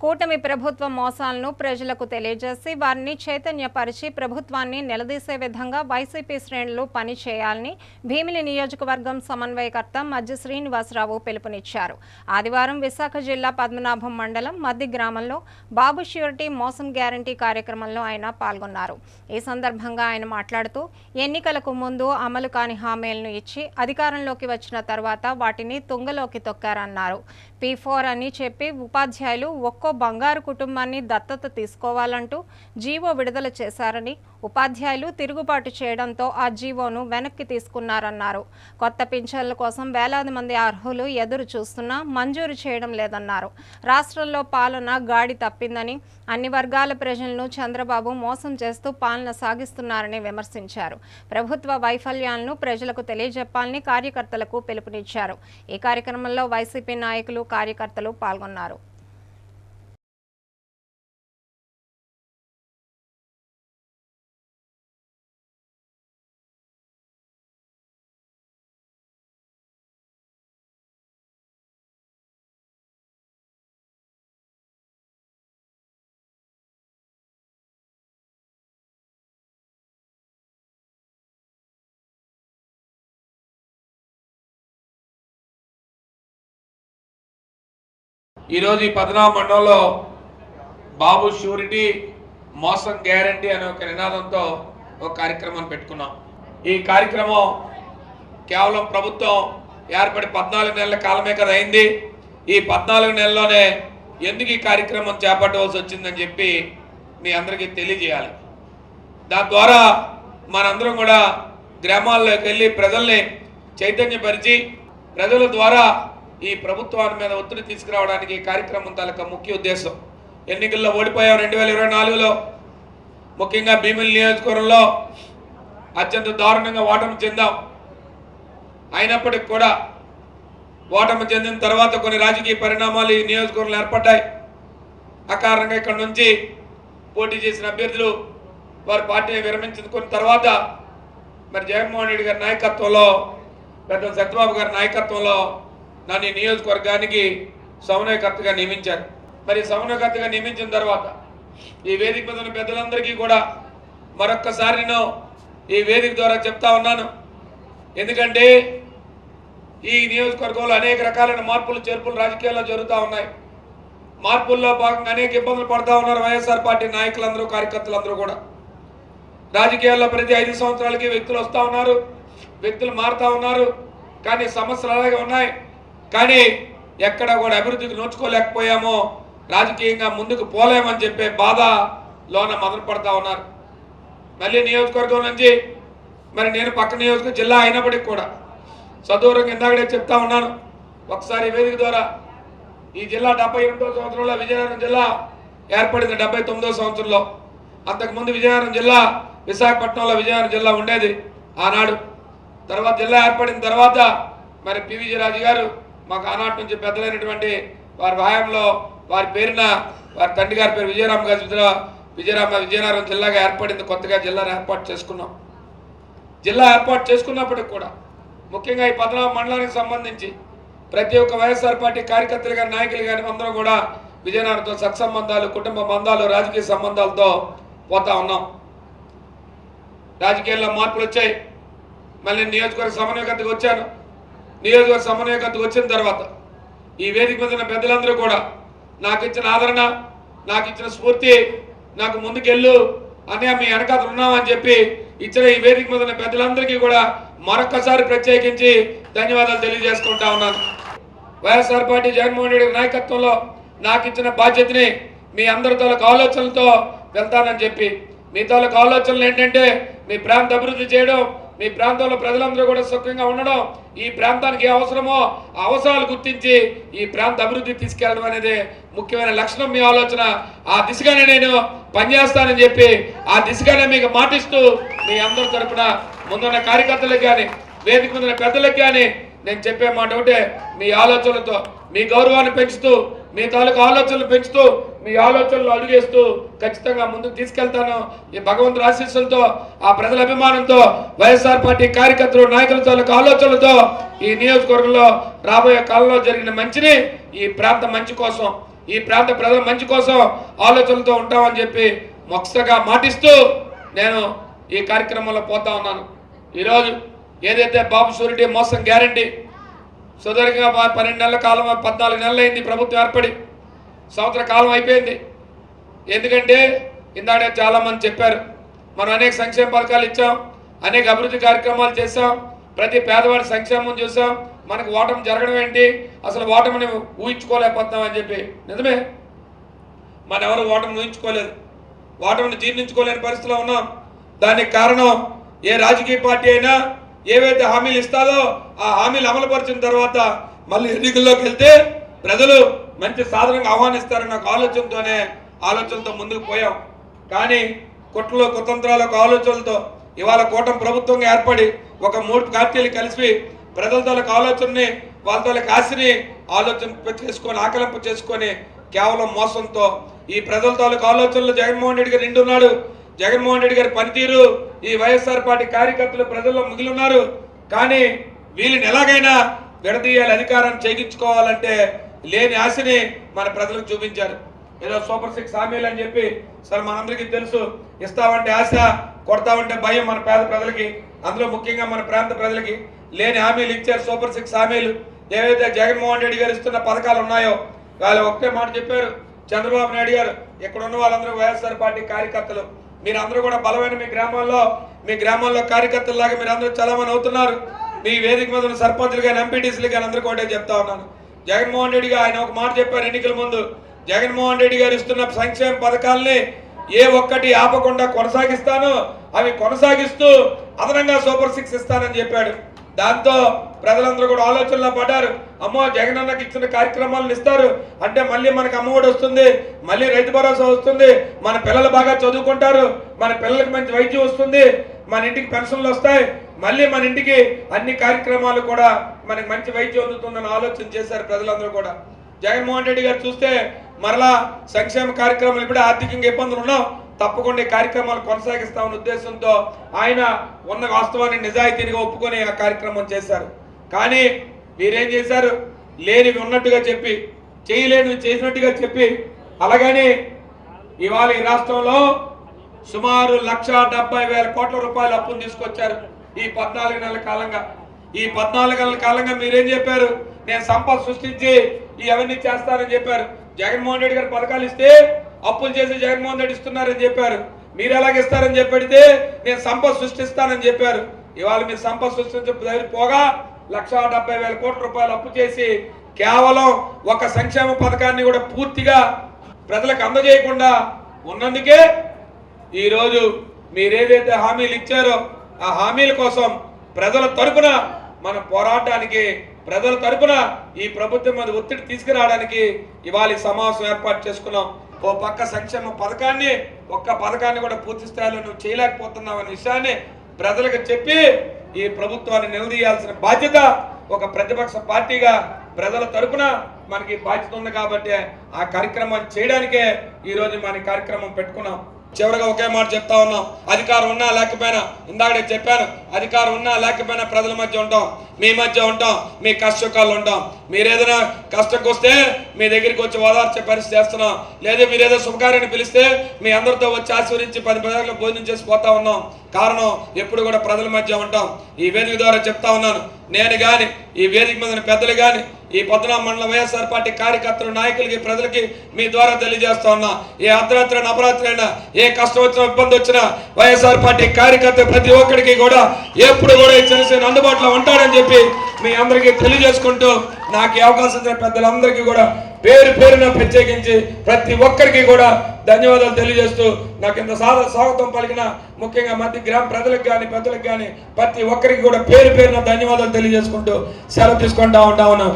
కూటమి ప్రభుత్వ మోసాలను ప్రజలకు తెలియజేసి వారిని చైతన్యపరిచి ప్రభుత్వాన్ని నిలదీసే విధంగా వైసీపీ శ్రేణులు పనిచేయాలని భీమిలి నియోజకవర్గం సమన్వయకర్త మధ్య శ్రీనివాసరావు పిలుపునిచ్చారు. ఆదివారం విశాఖ జిల్లా పద్మనాభం మండలం మద్ది గ్రామంలో బాబు ష్యూరిటీ మోసం గ్యారంటీ కార్యక్రమంలో ఆయన పాల్గొన్నారు. ఈ సందర్భంగా ఆయన మాట్లాడుతూ ఎన్నికలకు ముందు అమలు కాని హామీలను ఇచ్చి అధికారంలోకి వచ్చిన తర్వాత వాటిని తుంగలోకి తొక్కారన్నారు. P4 అని చెప్పి ఉపాధ్యాయులు ఒక్కో బంగారు కుటుంబాన్ని దత్తత తీసుకోవాలంటూ జీవో విడుదల చేశారని, ఉపాధ్యాయులు తిరుగుబాటు చేయడంతో ఆ జీవోను వెనక్కి తీసుకున్నారన్నారు. కొత్త పింఛన్ల కోసం వేలాది మంది అర్హులు ఎదురు చూస్తున్నా మంజూరు చేయడం లేదన్నారు. రాష్ట్రంలో పాలన గాడి తప్పిందని, అన్ని వర్గాల ప్రజలను చంద్రబాబు మోసం చేస్తూ పాలన సాగిస్తున్నారని విమర్శించారు. ప్రభుత్వ వైఫల్యాలను ప్రజలకు తెలియజెప్పాలని కార్యకర్తలకు పిలుపునిచ్చారు. ఈ కార్యక్రమంలో వైసీపీ నాయకులు, కార్యకర్తలు పాల్గొన్నారు. ఈరోజు ఈ పద్మనాభం మండలంలో బాబు ష్యూరిటీ మోసం గ్యారంటీ అనే ఒక నినాదంతో ఒక కార్యక్రమాన్ని పెట్టుకున్నాం. ఈ కార్యక్రమం కేవలం ప్రభుత్వం ఏర్పడి 14 నెలల కాలమే కదా అయింది. ఈ 14 నెలల్లోనే ఎందుకు ఈ కార్యక్రమం చేపట్టవలసి వచ్చిందని చెప్పి మీ అందరికీ తెలియజేయాలి. దాని ద్వారా మనందరం కూడా గ్రామాల్లోకి వెళ్ళి ప్రజల్ని చైతన్యపరిచి ప్రజల ద్వారా ఈ ప్రభుత్వాన్ని మీద ఒత్తిడి తీసుకురావడానికి ఈ కార్యక్రమం తాలూకా ముఖ్య ఉద్దేశం. ఎన్నికల్లో ఓడిపోయాం 2024లో. ముఖ్యంగా భీమిలి నియోజకవర్గంలో అత్యంత దారుణంగా ఓటమి చెందాం. అయినప్పటికీ కూడా ఓటమి చెందిన తర్వాత కొన్ని రాజకీయ పరిణామాలు ఈ నియోజకవర్గంలో ఏర్పడ్డాయి. అకారణంగా ఇక్కడ నుంచి పోటీ చేసిన అభ్యర్థులు వారి పార్టీని విరమించుకున్న తర్వాత మరి జగన్మోహన్ రెడ్డి గారి నాయకత్వంలో, పెద్ద సత్యబాబు గారి నాయకత్వంలో నన్ను ఈ నియోజకవర్గానికి సమన్వయకర్తగా నియమించారు. మరి సమన్వయకర్తగా నియమించిన తర్వాత ఈ వేదిక మీద ఉన్న పెద్దలందరికీ కూడా మరొక్కసారి నేను ఈ వేదిక ద్వారా చెప్తా ఉన్నాను. ఎందుకంటే ఈ నియోజకవర్గంలో అనేక రకాలైన మార్పులు చేర్పులు రాజకీయాల్లో జరుగుతూ ఉన్నాయి. మార్పుల్లో భాగంగా అనేక ఇబ్బందులు పడుతూ ఉన్నారు వైఎస్ఆర్ పార్టీ నాయకులందరూ, కార్యకర్తలందరూ కూడా. రాజకీయాల్లో ప్రతి 5 సంవత్సరాలకి వ్యక్తులు వస్తూ ఉన్నారు, వ్యక్తులు మారుతూ ఉన్నారు. కానీ సమస్యలు అలాగే ఉన్నాయి. కానీ ఎక్కడ కూడా అభివృద్ధికి నోచుకోలేకపోయామో, రాజకీయంగా ముందుకు పోలేమని చెప్పే బాధలోన మొదలు పడతా ఉన్నారు. మళ్ళీ నియోజకవర్గం నుంచి మరి నేను పక్క నియోజకవర్గం జిల్లా అయినప్పటికీ కూడా సదూరంగా ఇందాకడే చెప్తా ఉన్నాను. ఒకసారి వేదిక ద్వారా ఈ జిల్లా 78వ సంవత్సరంలో విజయనగరం జిల్లా ఏర్పడింది. 79వ సంవత్సరంలో. అంతకుముందు విజయనగరం జిల్లా విశాఖపట్నంలో విజయనగరం జిల్లా ఉండేది ఆనాడు. తర్వాత జిల్లా ఏర్పడిన తర్వాత మరి పివిజి రాజు గారు మాకు ఆనాటి నుంచి పెద్దలైనటువంటి వారి హయాంలో వారి పేరున వారి తండ్రి గారి పేరు విజయరామ గారి విజయనగరం జిల్లాగా ఏర్పడింది. కొత్తగా జిల్లాను ఏర్పాటు చేసుకున్నాం. జిల్లా ఏర్పాటు చేసుకున్నప్పటికి కూడా ముఖ్యంగా ఈ పద్మనాభం మండలానికి సంబంధించి ప్రతి ఒక్క వైఎస్ఆర్ పార్టీ కార్యకర్తలు కానీ, నాయకులు కానీ అందరం కూడా విజయనగరంతో సత్సంబంధాలు, కుటుంబ బంధాలు, రాజకీయ సంబంధాలతో పోతా ఉన్నాం. రాజకీయాల్లో మార్పులు వచ్చాయి. మళ్ళీ నియోజకవర్గ సమన్వయకర్తకు వచ్చాను. నియోజకవర్గ సమన్వయకర్తకు వచ్చిన తర్వాత ఈ వేదిక మీద ఉన్న పెద్దలందరూ కూడా నాకు ఇచ్చిన ఆదరణ, నాకు ఇచ్చిన స్ఫూర్తి, నాకు ముందుకెళ్ళు అనే మీ వెనకాతలు ఉన్నామని చెప్పి ఇచ్చిన ఈ వేదిక మీద ఉన్న పెద్దలందరికీ కూడా మరొక్కసారి ప్రత్యేకించి ధన్యవాదాలు తెలియజేసుకుంటా ఉన్నాను. వైఎస్ఆర్ పార్టీ జగన్మోహన్ రెడ్డి నాయకత్వంలో నాకు ఇచ్చిన బాధ్యతని మీ అందరి తాలూకు ఆలోచనలతో వెళ్తానని చెప్పి, మీ తాలూకు ఆలోచనలు ఏంటంటే మీ ప్రాంత అభివృద్ధి చేయడం, మీ ప్రాంతంలో ప్రజలందరూ కూడా సుఖంగా ఉండడం, ఈ ప్రాంతానికి ఏ అవసరమో ఆ అవసరాలు గుర్తించి ఈ ప్రాంత అభివృద్ధి తీసుకెళ్ళడం అనేది ముఖ్యమైన లక్షణం మీ ఆలోచన. ఆ దిశగానే నేను పనిచేస్తానని చెప్పి ఆ దిశగానే మీకు మాటిస్తూ మీ అందరి తరపున ముందున్న కార్యకర్తలకు కానీ, వేదిక ముందున్న పెద్దలకు కానీ నేను చెప్పే మాట ఒకటే, మీ ఆలోచనలతో మీ గౌరవాన్ని పెంచుతూ, మీ తాలూకు ఆలోచనలు పెంచుతూ, మీ ఆలోచనలు అడుగేస్తూ ఖచ్చితంగా ముందుకు తీసుకెళ్తాను. ఈ భగవంతుడి ఆశీస్సులతో, ఆ ప్రజల అభిమానంతో, వైఎస్ఆర్ పార్టీ కార్యకర్తలు, నాయకుల తాలూకు ఆలోచనలతో ఈ నియోజకవర్గంలో రాబోయే కాలంలో జరిగిన మంచిని, ఈ ప్రాంత మంచి కోసం, ఈ ప్రాంత ప్రజల మంచి కోసం ఆలోచనలతో ఉంటామని చెప్పి మొక్కగా మాటిస్తూ నేను ఈ కార్యక్రమంలో పోతా ఉన్నాను. ఈరోజు ఏదైతే బాబు షూరిటీ మోసం గ్యారంటీ సుదీర్ఘంగా 12 నెలల కాలం 14 నెలలు అయింది ప్రభుత్వం ఏర్పడి, సంవత్సర కాలం అయిపోయింది. ఎందుకంటే ఇందాక చాలామంది చెప్పారు, మనం అనేక సంక్షేమ పథకాలు ఇచ్చాం, అనేక అభివృద్ధి కార్యక్రమాలు చేశాం, ప్రతి పేదవాడి సంక్షేమం చూసాం, మనకు ఓటమి జరగడం ఏంటి, అసలు ఓటమిని ఊహించుకోలేకపోతున్నాం అని చెప్పి. నిజమే, మన ఎవరు ఓటమిని ఊహించుకోలేదు, ఓటమిని జీర్ణించుకోలేని పరిస్థితిలో ఉన్నాం. దానికి కారణం ఏ రాజకీయ పార్టీ అయినా ఏవైతే హామీలు ఇస్తారో ఆ హామీలు అమలుపరిచిన తర్వాత మళ్ళీ ఎన్నికల్లోకి వెళ్తే ప్రజలు మంచి సాధనంగా ఆహ్వానిస్తారన్న ఒక ఆలోచనతో ముందుకు పోయాం. కానీ కుట్రలో కుతంత్రాలకు ఆలోచనలతో ఇవాళ కూటమి ప్రభుత్వంగా ఏర్పడి ఒక 3 పార్టీలు కలిసి ప్రజల తాలూకు ఆలోచనని వాళ్ళ తాలూకు ఆశని ఆలోచన చేసుకొని ఆకలింప చేసుకొని కేవలం మోసంతో ఈ ప్రజల తాలూకు ఆలోచనలు జగన్మోహన్ రెడ్డి గారు నిండున్నాడు. జగన్మోహన్ రెడ్డి గారి పనితీరు ఈ వైఎస్ఆర్ పార్టీ కార్యకర్తలు ప్రజల్లో మిగిలి ఉన్నారు. కానీ వీళ్ళని ఎలాగైనా విడదీయాలి, అధికారాన్ని చేయించుకోవాలంటే లేని ఆశని మన ప్రజలకు చూపించారు. ఏదో సూపర్ 6 హామీలు అని చెప్పి సరే మనందరికీ తెలుసు, ఇస్తామంటే ఆశ, కొడతామంటే భయం మన పేద ప్రజలకి, అందులో ముఖ్యంగా మన ప్రాంత ప్రజలకి లేని హామీలు ఇచ్చారు. సూపర్ 6 హామీలు ఏవైతే జగన్మోహన్ రెడ్డి గారు ఇస్తున్న పథకాలు ఉన్నాయో వాళ్ళు ఒకే మాట చెప్పారు. చంద్రబాబు నాయుడు గారు ఇక్కడ ఉన్న వాళ్ళందరూ వైఎస్ఆర్ పార్టీ కార్యకర్తలు, మీరందరూ కూడా బలమైన మీ గ్రామాల్లో కార్యకర్తల్లాగా మీరు అందరూ చలామణి అవుతున్నారు. మీ వేదిక మీద ఉన్న సర్పంచులు కానీ ఎంపీటీసీలు కానీ అందరూ కూడా చెప్తా ఉన్నాను. జగన్మోహన్ రెడ్డి గారు ఆయన ఒక మాట చెప్పారు ఎన్నికల ముందు, జగన్మోహన్ రెడ్డి గారు ఇస్తున్న సంక్షేమ పథకాలని ఏ ఒక్కటి ఆపకుండా కొనసాగిస్తాను, అవి కొనసాగిస్తూ అదనంగా సూపర్ 6 ఇస్తానని చెప్పాడు. దాంతో ప్రజలందరూ కూడా ఆలోచనలో పడ్డారు. అమ్మో, జగనన్నకి ఇచ్చిన కార్యక్రమాలను ఇస్తారు అంటే మళ్ళీ మనకు అమ్మఒడి వస్తుంది, మళ్ళీ రైతు భరోసా వస్తుంది, మన పిల్లలు బాగా చదువుకుంటారు, మన పిల్లలకు మంచి వైద్యం వస్తుంది, మన ఇంటికి పెన్షన్లు వస్తాయి, మళ్ళీ మన ఇంటికి అన్ని కార్యక్రమాలు కూడా మనకి మంచి వైద్యం అందుతుందని ఆలోచన చేశారు ప్రజలందరూ కూడా. జగన్మోహన్ రెడ్డి గారు చూస్తే మరలా సంక్షేమ కార్యక్రమాలు ఇప్పుడే ఆర్థికంగా ఇబ్బందులు ఉన్నాం, తప్పకుండా ఈ కార్యక్రమాలు కొనసాగిస్తామన్న ఉద్దేశంతో ఆయన ఉన్న వాస్తవాన్ని నిజాయితీగా ఒప్పుకొని ఆ కార్యక్రమం చేశారు. కానీ వీరేం చేశారు, లేనివి ఉన్నట్టుగా చెప్పి చేయలేనివి చేసినట్టుగా చెప్పి అలాగని ఇవాళ ఈ రాష్ట్రంలో సుమారు 1,70,000 కోట్ల రూపాయల అప్పును తీసుకొచ్చారు ఈ 14 నెలల కాలంగా. ఈ 14 నెలల కాలంగా మీరేం చెప్పారు, నేను సంపద సృష్టించి ఇవన్నీ చేస్తానని చెప్పారు. జగన్మోహన్ రెడ్డి గారు పథకాలు ఇస్తే అప్పులు చేసి జగన్మోహన్ రెడ్డి ఇస్తున్నారని చెప్పారు. మీరు ఎలాగిస్తారని చెప్పడితే నేను సంపద సృష్టిస్తానని చెప్పారు. ఇవాళ మీరు సంపద సృష్టించే పోగా 1,70,000 కోట్ల రూపాయలు అప్పు చేసి కేవలం ఒక సంక్షేమ పథకాన్ని కూడా పూర్తిగా ప్రజలకు అందజేయకుండా ఉన్నందుకే ఈరోజు మీరేదైతే హామీలు ఇచ్చారో ఆ హామీల కోసం ప్రజల తరపున మన పోరాటానికి, ప్రజల తరపున ఈ ప్రభుత్వం మీద ఒత్తిడి తీసుకురావడానికి ఇవాళ సమావేశం ఏర్పాటు చేసుకున్నాం. ఓ పక్క సంక్షేమ పథకాన్ని ఒక్క పథకాన్ని కూడా పూర్తి స్థాయిలో నువ్వు చేయలేకపోతున్నావు అనే విషయాన్ని ప్రజలకు చెప్పి ఈ ప్రభుత్వాన్ని నిలదీయాల్సిన బాధ్యత ఒక ప్రతిపక్ష పార్టీగా ప్రజల తరపున మనకి బాధ్యత ఉంది. కాబట్టి ఆ కార్యక్రమాన్ని చేయడానికే ఈరోజు మన కార్యక్రమం పెట్టుకున్నాం. చివరిగా ఒకే మాట చెప్తా ఉన్నాం, అధికారం ఉన్నా లేకపోయినా, ఇందాక చెప్పాను, అధికారం ఉన్నా లేకపోయినా ప్రజల మధ్య ఉంటాం, మీ మధ్య ఉంటాం, మీ కష్టకాలు ఉంటాం. మీరేదైనా కష్టంకి వస్తే మీ దగ్గరికి వచ్చి ఓదార్చే పరిస్థితి చేస్తున్నాం, లేదా మీరేదో శుభకార్యాన్ని పిలిస్తే మీ అందరితో వచ్చి ఆశీర్వదించి 10 ప్రజలకు భోజనం చేసి పోతా ఉన్నాం. కారణం ఎప్పుడు కూడా ప్రజల మధ్య ఉంటాం. ఈ వేదిక ద్వారా చెప్తా ఉన్నాను, నేను కానీ ఈ వేదిక మీద పెద్దలు కానీ ఈ పద్మనాభ మండల వైఎస్ఆర్ పార్టీ కార్యకర్తలు, నాయకులకి, ప్రజలకి మీ ద్వారా తెలియజేస్తా ఉన్నా, ఏ అర్ధరాత్రి అయినా అపరాత్రి అయినా, ఏ కష్టం వచ్చినా, ఇబ్బంది వచ్చినా వైఎస్ఆర్ పార్టీ కార్యకర్త ప్రతి ఒక్కరికి కూడా ఎప్పుడు కూడా ఈ జనసేన అందుబాటులో ఉంటాడని చెప్పి మీ అందరికీ తెలియజేసుకుంటూ నాకు ఈ అవకాశం ఇచ్చిన పెద్దలందరికీ కూడా పేరు పేరున ప్రత్యేకించి ప్రతి ఒక్కరికి కూడా ధన్యవాదాలు తెలియజేస్తూ నాకు ఇంత స్వాగతం పలికిన ముఖ్యంగా మధ్య గ్రామ ప్రజలకు కానీ పెద్దలకు కానీ ప్రతి ఒక్కరికి కూడా పేరు పేరున ధన్యవాదాలు తెలియజేసుకుంటూ సెలవు తీసుకుంటా ఉన్నాను.